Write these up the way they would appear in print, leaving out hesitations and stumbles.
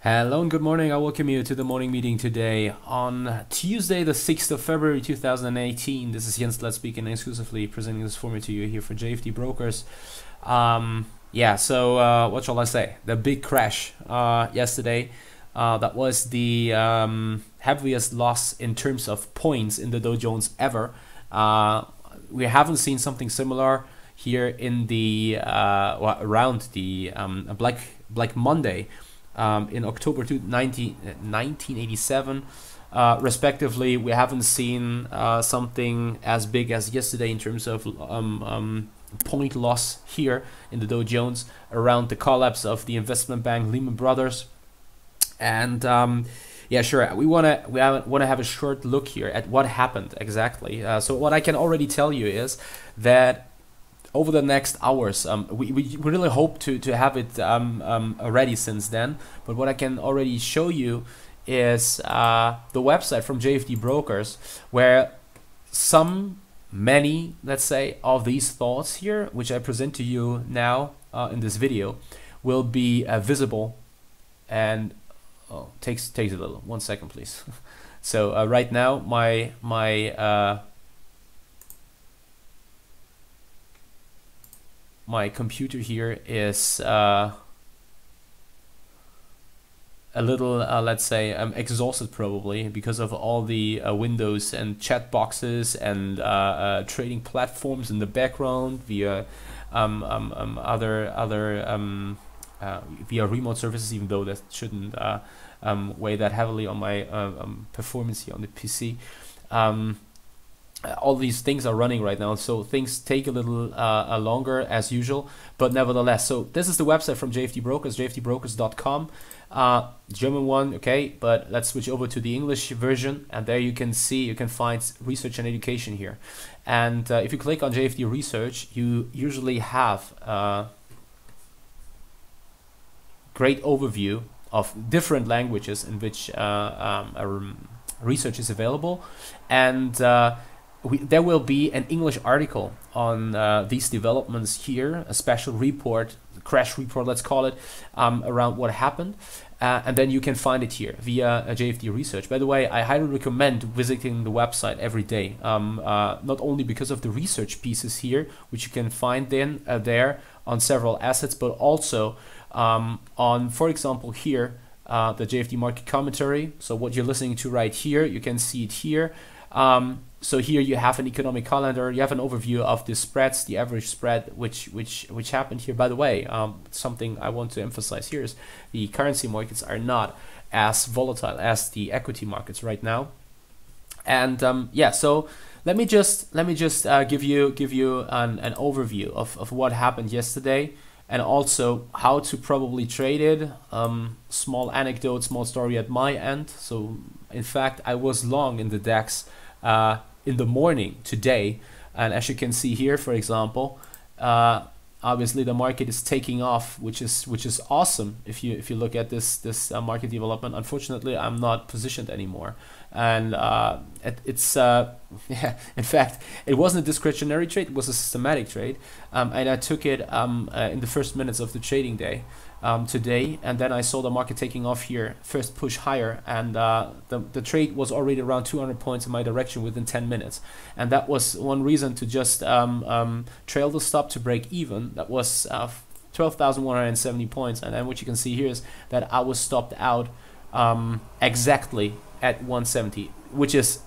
Hello and good morning. I welcome you to the morning meeting today on Tuesday, the 6th of February 2018. This is Jens Klatt speaking, exclusively presenting this format to you here for JFD Brokers. What shall I say? The big crash yesterday. That was the heaviest loss in terms of points in the Dow Jones ever. We haven't seen something similar here in the around the Black Monday. In October 1987, respectively. We haven't seen something as big as yesterday in terms of point loss here in the Dow Jones around the collapse of the investment bank Lehman Brothers. And we want to have a short look here at what happened exactly. So what I can already tell you is that over the next hours, we really hope to have it ready since then. But what I can already show you is the website from JFD Brokers, where many, let's say, of these thoughts here, which I present to you now in this video, will be visible. And takes a little. 1 second, please. So right now, my computer here is a little, let's say, exhausted probably because of all the windows and chat boxes and trading platforms in the background via via remote services, even though that shouldn't weigh that heavily on my performance here on the PC. All these things are running right now, so things take a little longer as usual, but nevertheless. So this is the website from JFD Brokers, jfdbrokers.com, German one, okay, but let's switch over to the English version, and there you can find research and education here. And if you click on JFD Research, you usually have a great overview of different languages in which research is available, and there will be an English article on these developments here, a special report, crash report, let's call it, around what happened. And then you can find it here via JFD Research. By the way, I highly recommend visiting the website every day, not only because of the research pieces here, which you can find there on several assets, but also on, for example, here, the JFD market commentary. So what you're listening to right here, you can see it here. So here you have an economic calendar, you have an overview of the spreads, the average spread, which happened here. By the way, something I want to emphasize here is the currency markets are not as volatile as the equity markets right now. And so let me just give you an overview of what happened yesterday, and also how to probably trade it. Small anecdote, small story at my end. So in fact, I was long in the DAX in the morning today, and as you can see here, for example, obviously the market is taking off, which is awesome if you look at this market development. Unfortunately, I'm not positioned anymore, and it's in fact, it wasn't a discretionary trade, it was a systematic trade, and I took it in the first minutes of the trading day today, and then I saw the market taking off here, first push higher, and the trade was already around 200 points in my direction within 10 minutes, and that was one reason to just trail the stop to break even. That was 12,170 points, and then what you can see here is that I was stopped out exactly at 170, which is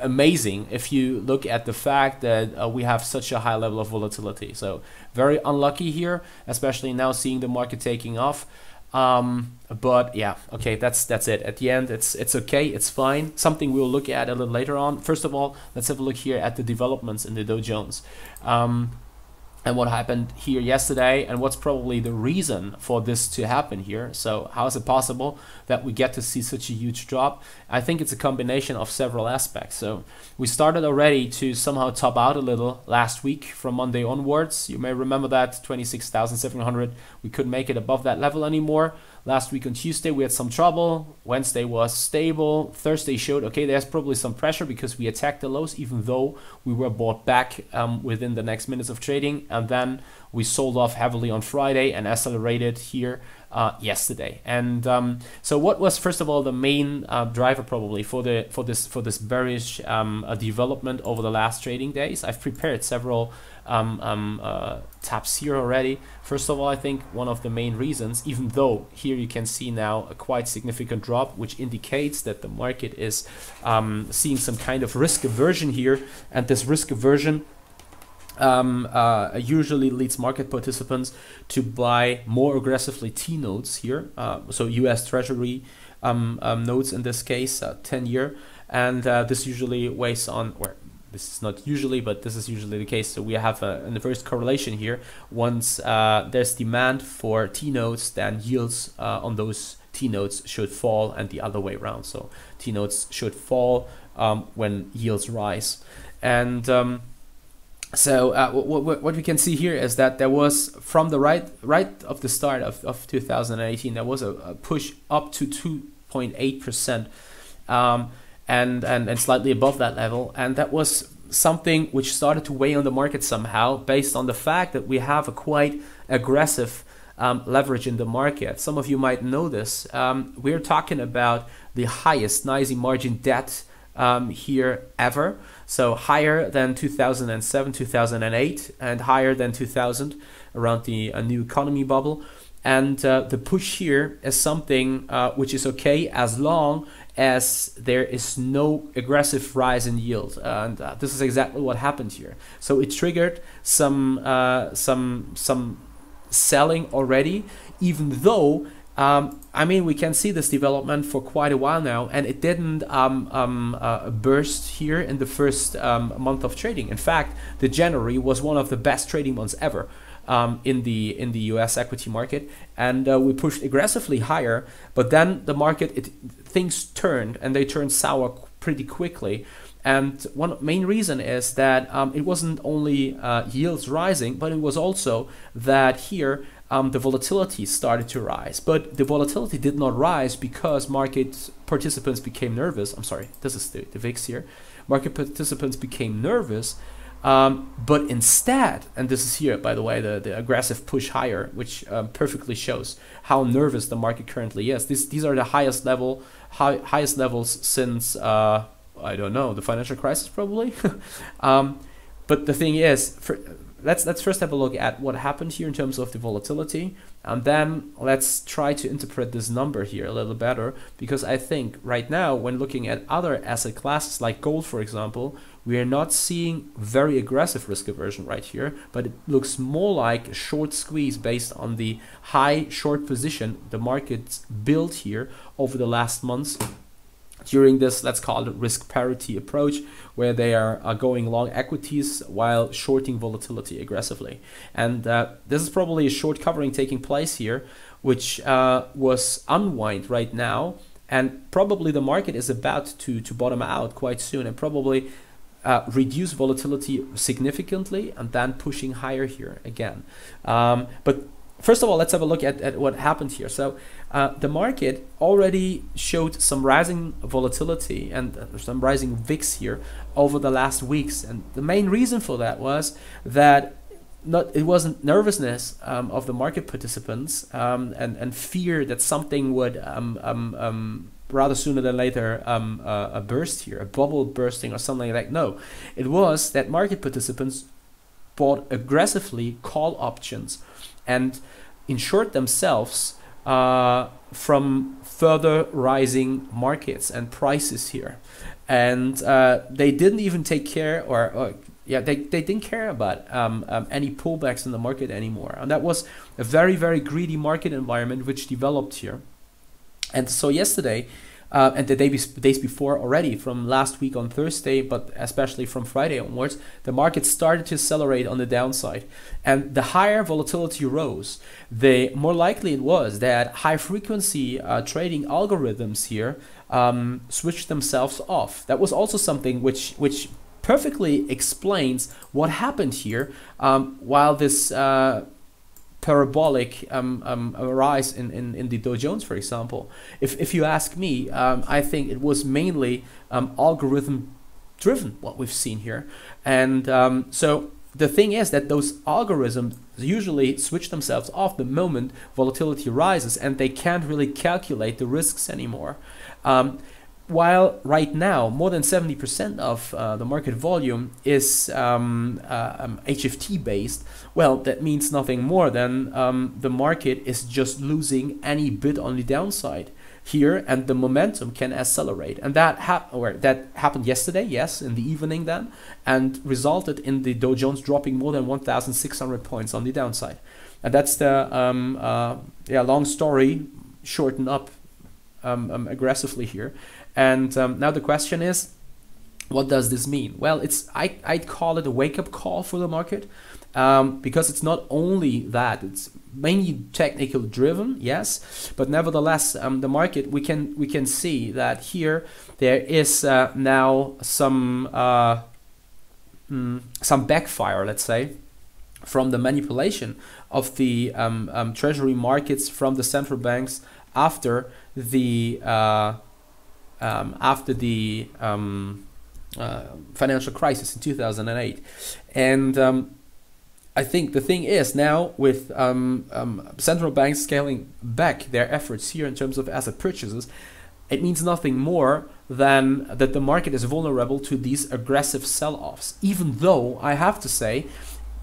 amazing if you look at the fact that we have such a high level of volatility. So very unlucky here, especially now seeing the market taking off. But yeah, okay, that's it. At the end, it's okay, it's fine. Something we'll look at a little later on. First of all, let's have a look here at the developments in the Dow Jones. And what happened here yesterday, and what's probably the reason for this to happen here. So how is it possible that we get to see such a huge drop? I think it's a combination of several aspects. So we started already to somehow top out a little last week from Monday onwards. You may remember that 26,700, we couldn't make it above that level anymore. Last week on Tuesday we had some trouble. Wednesday was stable. Thursday showed, okay, there's probably some pressure because we attacked the lows, even though we were bought back within the next minutes of trading. And then we sold off heavily on Friday and accelerated here yesterday. And so what was first of all the main driver probably for this bearish development over the last trading days? I've prepared several tabs here already. First of all, I think one of the main reasons, even though here you can see now a quite significant drop, which indicates that the market is seeing some kind of risk aversion here, and this risk aversion usually leads market participants to buy more aggressively T notes here, so US Treasury notes in this case, 10-year, and this usually weighs on, or this is not usually, but this is usually the case. So we have an inverse correlation here. Once there's demand for T notes, then yields on those T notes should fall, and the other way around. So T notes should fall when yields rise. And so what we can see here is that there was, from the right of the start of 2018, there was a push up to 2.8%. And slightly above that level, and that was something which started to weigh on the market somehow, based on the fact that we have a quite aggressive leverage in the market. Some of you might know this. We're talking about the highest NYSE margin debt here ever, so higher than 2007, 2008, and higher than 2000, around the new economy bubble. And the push here is something which is okay as long as there is no aggressive rise in yield, and this is exactly what happened here. So it triggered some selling already, even though I mean, we can see this development for quite a while now, and it didn't burst here in the first month of trading. In fact, the January was one of the best trading months ever in the US equity market, and we pushed aggressively higher, but then the market, things turned, and they turned sour pretty quickly. And one main reason is that it wasn't only yields rising, but it was also that here the volatility started to rise. But the volatility did not rise because market participants became nervous. I'm sorry, this is the VIX here. Market participants became nervous, but instead, and this is here, by the way, the aggressive push higher, which perfectly shows how nervous the market currently is. These are the highest levels since I don't know, the financial crisis probably. But the thing is, let's first have a look at what happened here in terms of the volatility, and then let's try to interpret this number here a little better, because I think right now, when looking at other asset classes like gold, for example, we are not seeing very aggressive risk aversion right here, but it looks more like a short squeeze based on the high short position the markets built here over the last months during this, let's call it, risk parity approach, where they are going long equities while shorting volatility aggressively. And this is probably a short covering taking place here, which was unwind right now, and probably the market is about to bottom out quite soon, and probably reduce volatility significantly, and then pushing higher here again. But first of all, let's have a look at what happened here. So the market already showed some rising volatility and some rising VIX here over the last weeks. And the main reason for that was that it wasn't nervousness of the market participants and fear that something would rather sooner than later a burst here, a bubble bursting or something like that. No, it was that market participants bought aggressively call options and insured themselves from further rising markets and prices here. And they didn't even take care, they didn't care about any pullbacks in the market anymore. And that was a very, very greedy market environment which developed here. And so yesterday, and the days before already, from last week on Thursday, but especially from Friday onwards, the market started to accelerate on the downside. And the higher volatility rose, the more likely it was that high frequency trading algorithms here switched themselves off. That was also something which perfectly explains what happened here while this parabolic rise in the Dow Jones, for example. If you ask me, I think it was mainly algorithm driven, what we've seen here. And so the thing is that those algorithms usually switch themselves off the moment volatility rises, and they can't really calculate the risks anymore. While right now more than 70% of the market volume is HFT based, well, that means nothing more than the market is just losing any bid on the downside here, and the momentum can accelerate. And that happened yesterday, yes, in the evening then, and resulted in the Dow Jones dropping more than 1,600 points on the downside. And that's the long story shortened up aggressively here. And now the question is, what does this mean? Well, I'd call it a wake-up call for the market, because it's not only that, it's mainly technical driven, yes, but nevertheless, the market, we can see that here there is now some backfire, let's say, from the manipulation of the treasury markets from the central banks after the financial crisis in 2008. And I think the thing is now, with central banks scaling back their efforts here in terms of asset purchases, it means nothing more than that the market is vulnerable to these aggressive sell-offs, even though I have to say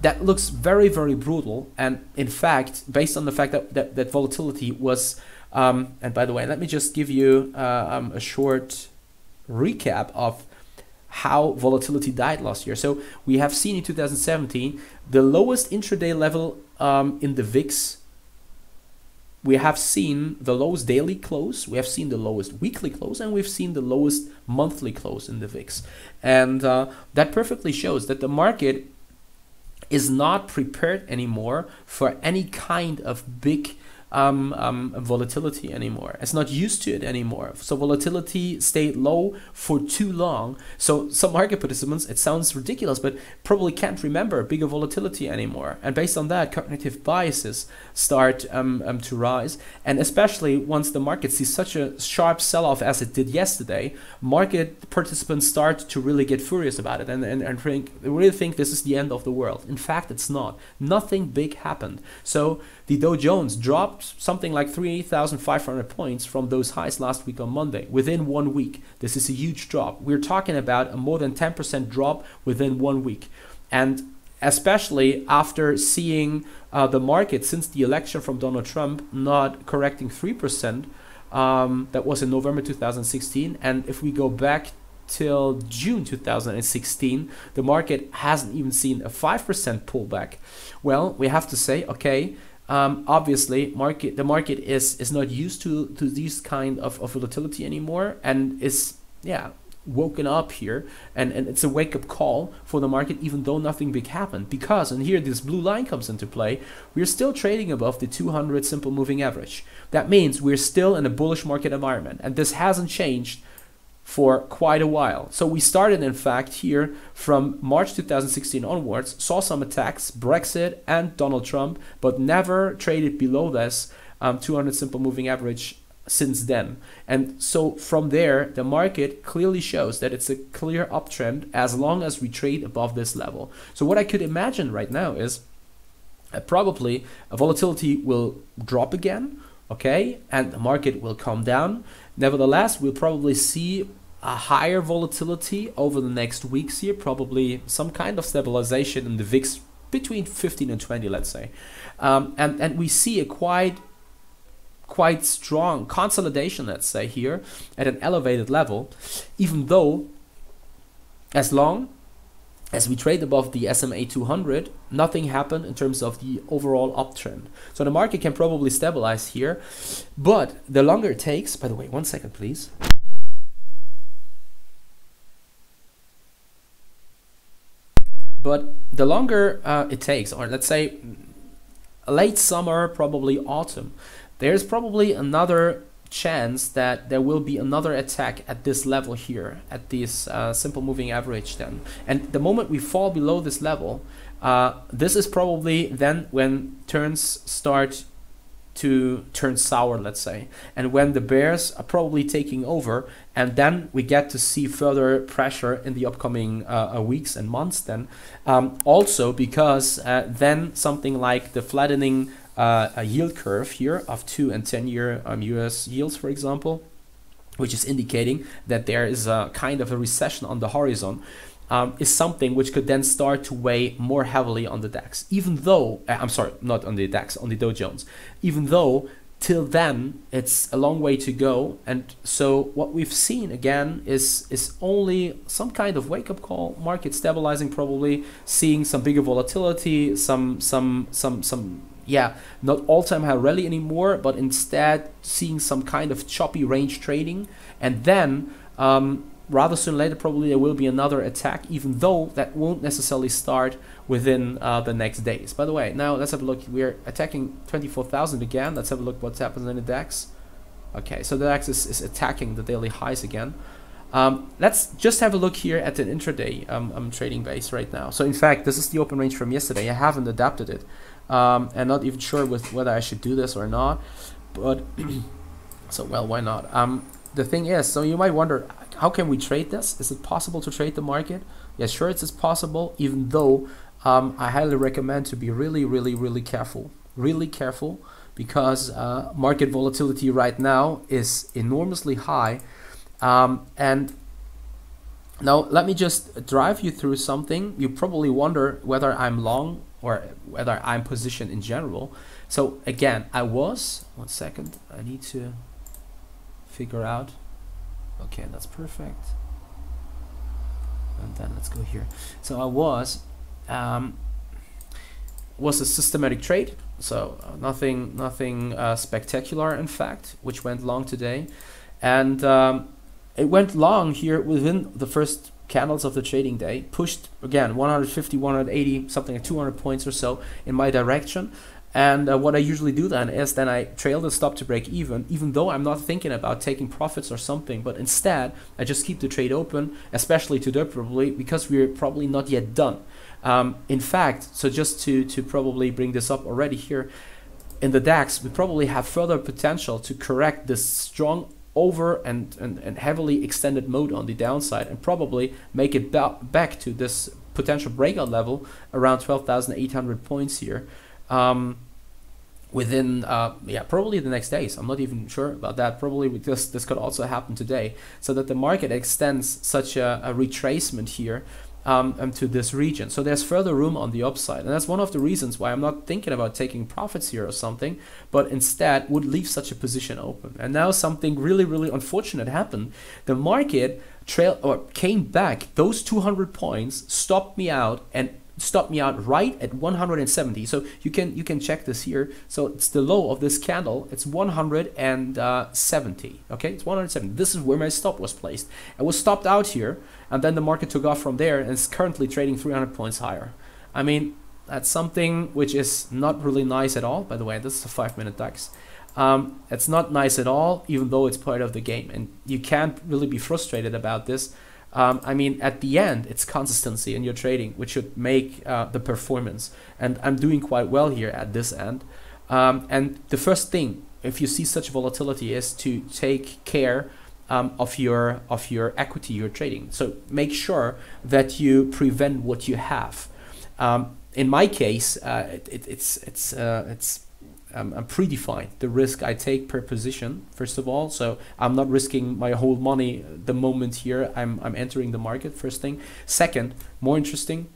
that looks very, very brutal. And in fact, based on the fact that volatility was and by the way, let me just give you a short recap of how volatility died last year. So we have seen in 2017 the lowest intraday level in the VIX. We have seen the lowest daily close, we have seen the lowest weekly close, and we've seen the lowest monthly close in the VIX. And that perfectly shows that the market is not prepared anymore for any kind of big volatility anymore. It's not used to it anymore. So volatility stayed low for too long. So some market participants, it sounds ridiculous, but probably can't remember bigger volatility anymore. And based on that, cognitive biases start to rise. And especially once the market sees such a sharp sell-off as it did yesterday, market participants start to really get furious about it and really think this is the end of the world. In fact, it's not. Nothing big happened. So the Dow Jones dropped something like 3,500 points from those highs last week on Monday within 1 week. This is a huge drop. We're talking about a more than 10% drop within 1 week. And especially after seeing the market since the election from Donald Trump not correcting 3%, that was in November 2016. And if we go back till June 2016, the market hasn't even seen a 5% pullback. Well, we have to say, okay, obviously the market is not used to these kind of volatility anymore, and is woken up here, and it's a wake-up call for the market, even though nothing big happened. Because, and here this blue line comes into play, we're still trading above the 200 simple moving average. That means we're still in a bullish market environment, and this hasn't changed for quite a while. So we started, in fact, here from March 2016 onwards, saw some attacks, Brexit and Donald Trump, but never traded below this 200 simple moving average since then. And so from there, the market clearly shows that it's a clear uptrend as long as we trade above this level. So what I could imagine right now is probably volatility will drop again, okay, and the market will come down. Nevertheless, we'll probably see a higher volatility over the next weeks here, probably some kind of stabilization in the VIX between 15 and 20, let's say. And we see a quite strong consolidation, let's say, here at an elevated level, even though as long as we trade above the SMA 200, nothing happened in terms of the overall uptrend. So the market can probably stabilize here, but the longer it takes, by the way, 1 second, please. But the longer it takes, or let's say late summer, probably autumn, there's probably another chance that there will be another attack at this level here, at this simple moving average then. And the moment we fall below this level, this is probably then when turns start to turn sour, let's say, and when the bears are probably taking over, and then we get to see further pressure in the upcoming weeks and months then. Also because then something like the flattening yield curve here of 2 and 10-year US yields, for example, which is indicating that there is a kind of a recession on the horizon, is something which could then start to weigh more heavily on the DAX, even though, I'm sorry, not on the DAX, on the Dow Jones, even though till then it's a long way to go. And so what we've seen again is only some kind of wake-up call, market stabilizing, probably seeing some bigger volatility, yeah, not all-time high rally anymore, but instead seeing some kind of choppy range trading, and then rather soon or later probably there will be another attack, even though that won't necessarily start within the next days. By the way, now let's have a look. We're attacking 24,000 again. Let's have a look what's happening in the DAX. Okay, so the DAX is attacking the daily highs again. Let's just have a look here at an intraday trading base right now. So in fact, this is the open range from yesterday. I haven't adapted it, and not even sure with whether I should do this or not, but so well, why not? The thing is, so you might wonder, how can we trade this? Is it possible to trade the market? Yes, sure, it's possible, even though I highly recommend to be really careful. Really careful, because market volatility right now is enormously high. And now let me just drive you through something. You probably wonder whether I'm long or whether I'm positioned in general. So again, I was, one second, I need to figure out. Okay, that's perfect. And then let's go here. So I was a systematic trade, so nothing spectacular in fact, which went long today, and it went long here within the first candles of the trading day, pushed again 150, 180, something like 200 points or so in my direction. And what I usually do then is then I trail the stop to break even though I'm not thinking about taking profits or something, but instead I just keep the trade open, especially today probably, because we're probably not yet done. In fact, so just to probably bring this up already here, in the DAX, we probably have further potential to correct this strong over and heavily extended mode on the downside, and probably make it back to this potential breakout level around 12,800 points here. Within yeah, probably the next days. I'm not even sure about that. Probably because this could also happen today, so that the market extends such a retracement here to this region. So there's further room on the upside, and that's one of the reasons why I'm not thinking about taking profits here or something, but instead would leave such a position open. And now something really unfortunate happened. The market came back. Those 200 points stopped me out, and stopped me out right at 170. So you can check this here. So it's the low of this candle. It's 170. Okay, it's 170. This is where my stop was placed. I was stopped out here, and then the market took off from there, and it's currently trading 300 points higher. I mean, that's something which is not really nice at all. By the way, this is a 5-minute DAX. It's not nice at all, even though it's part of the game, and you can't really be frustrated about this. I mean, at the end, it's consistency in your trading, which should make the performance. And I'm doing quite well here at this end. And the first thing, if you see such volatility, is to take care of your equity you're trading. So make sure that you prevent what you have. In my case, it's predefined the risk I take per position, first of all. So I'm not risking my whole money the moment here I'm entering the market, first thing. Second, more interesting,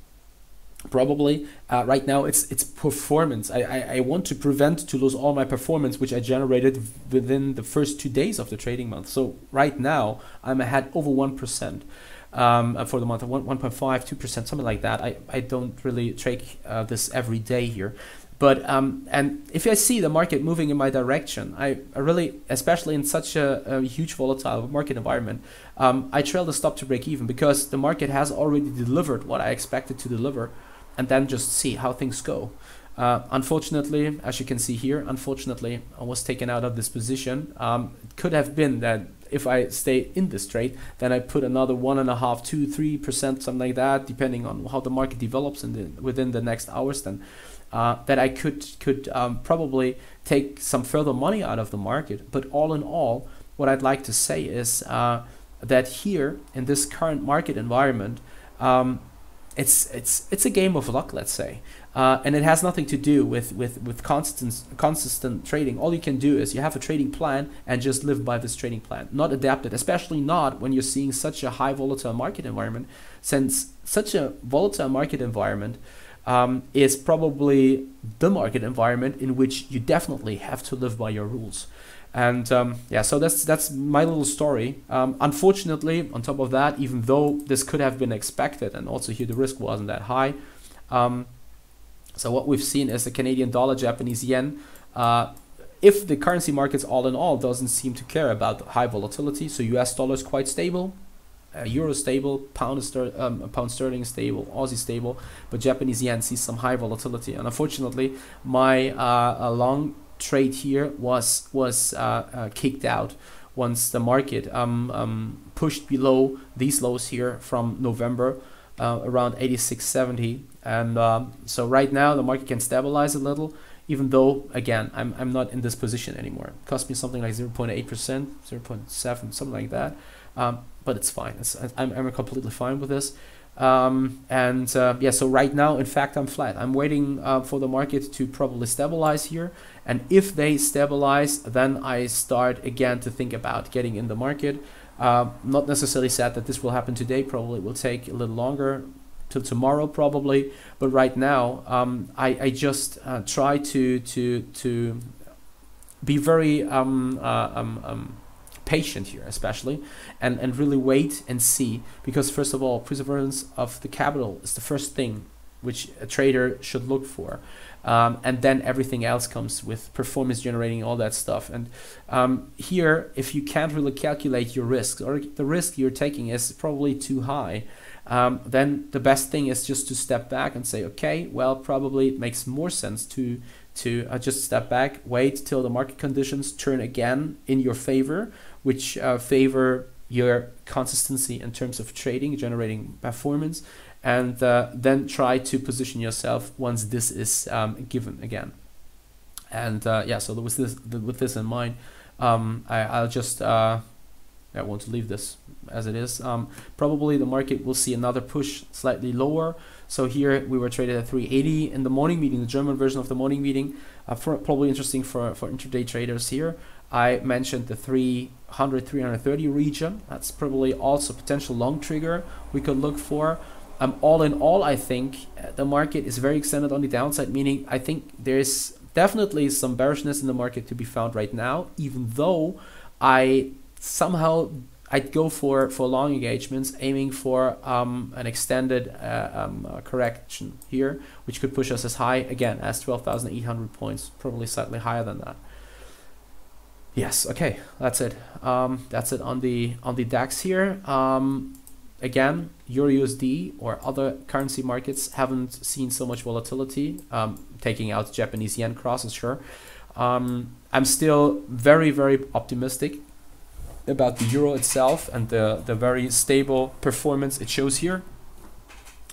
probably right now, it's performance. I want to prevent to lose all my performance which I generated within the first 2 days of the trading month. So right now I'm ahead over 1%. For the month of 1.5, 2%, something like that. I don't really trade this every day here. But and if I see the market moving in my direction, I really, especially in such a huge volatile market environment, I trail the stop to break even, because the market has already delivered what I expected to deliver, and then just see how things go. Unfortunately, as you can see here, unfortunately, I was taken out of this position. It could have been that if I stay in this trade, then I put another 1.5, 2, 3%, something like that, depending on how the market develops within the next hours. Then that I could probably take some further money out of the market. But all in all, what I'd like to say is that here in this current market environment, it's a game of luck, let's say, and it has nothing to do with consistent trading. All you can do is you have a trading plan and just live by this trading plan, not adapt it, especially not when you're seeing such a high volatile market environment, since such a volatile market environment is probably the market environment in which you definitely have to live by your rules. And yeah, so that's my little story. Unfortunately, on top of that, even though this could have been expected, and also here the risk wasn't that high, so what we've seen is the Canadian dollar, Japanese yen. If the currency markets all in all doesn't seem to care about high volatility, so US dollar is quite stable, euro stable, pound sterling stable, Aussie stable, but Japanese yen sees some high volatility. And unfortunately, my long trade here was kicked out once the market pushed below these lows here from November, around 86.70, and so right now the market can stabilize a little, even though again I'm not in this position anymore. It cost me something like 0.8%, 0.7, something like that, but it's fine. I'm completely fine with this. Yeah, so right now, in fact, I'm flat. I'm waiting for the market to probably stabilize here, and if they stabilize, then I start again to think about getting in the market. Not necessarily said that this will happen today. Probably it will take a little longer, till tomorrow probably, but right now I just try to be very patient here, especially, and really wait and see, because first of all, preservance of the capital is the first thing which a trader should look for, and then everything else comes with performance generating, all that stuff. And here, if you can't really calculate your risks, or the risk you're taking is probably too high, then the best thing is just to step back and say, okay, well, probably it makes more sense to just step back, wait till the market conditions turn again in your favor, which favor your consistency in terms of trading, generating performance, and then try to position yourself once this is given again. And yeah, so with this in mind, I'll just I want to leave this as it is. Probably the market will see another push slightly lower. So here we were traded at 380 in the morning meeting, the German version of the morning meeting. Probably interesting for intraday traders here. I mentioned the 300, 330 region. That's probably also potential long trigger we could look for. All in all, I think the market is very extended on the downside, meaning I think there's definitely some bearishness in the market to be found right now, even though I'd go for long engagements, aiming for an extended correction here, which could push us as high again as 12,800 points, probably slightly higher than that. Yes, okay, that's it. That's it on the DAX here. Again, Euro USD or other currency markets haven't seen so much volatility, taking out Japanese yen crosses, sure. I'm still very, very optimistic about the euro itself and the very stable performance it shows here.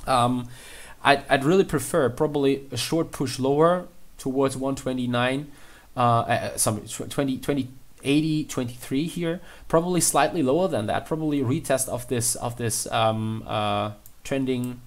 I'd really prefer probably a short push lower towards 129, 2080, 23 here, probably slightly lower than that, probably a retest of this trending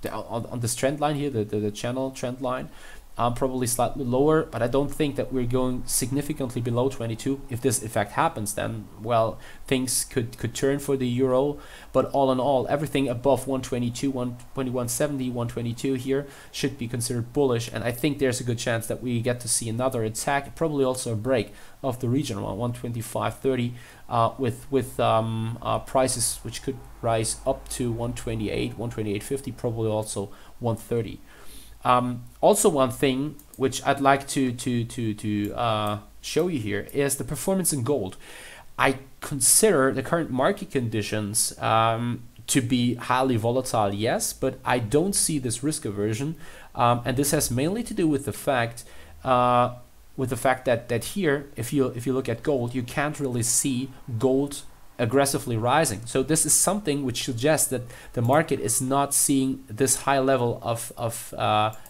on this trend line here, the channel trend line. Probably slightly lower, but I don't think that we're going significantly below 22. If this effect happens, then well, things could turn for the euro. But all in all, everything above 122, 121.70, 122 here should be considered bullish, and I think there's a good chance that we get to see another attack, probably also a break of the region around 125.30, with prices which could rise up to 128, 128.50, probably also 130. Also, one thing which I'd like to show you here is the performance in gold. I consider the current market conditions to be highly volatile, yes, but I don't see this risk aversion, and this has mainly to do with the fact that here, if you look at gold, you can't really see gold aggressively rising. So this is something which suggests that the market is not seeing this high level of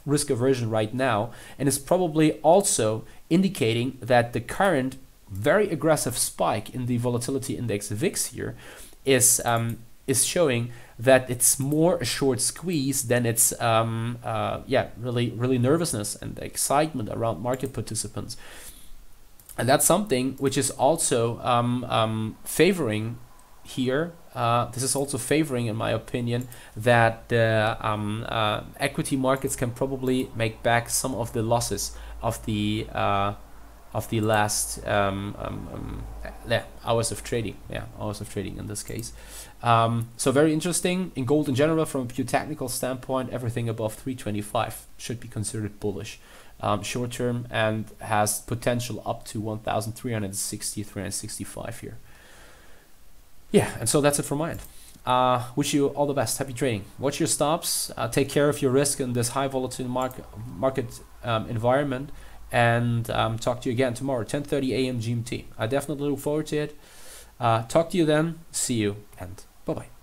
risk aversion right now, and is probably also indicating that the current very aggressive spike in the volatility index VIX here is showing that it's more a short squeeze than it's really nervousness and excitement around market participants. And that's something which is also favoring here. This is also favoring, in my opinion, that the equity markets can probably make back some of the losses of the last hours of trading. Hours of trading in this case. So very interesting. In gold in general, from a pure technical standpoint, everything above 325 should be considered bullish. Short term, and has potential up to 1,360, 365 here. Yeah, and so that's it from my end. Wish you all the best. Happy trading. Watch your stops. Take care of your risk in this high volatile market environment. And talk to you again tomorrow, 10:30 a.m. GMT. I definitely look forward to it. Talk to you then. See you, and bye-bye.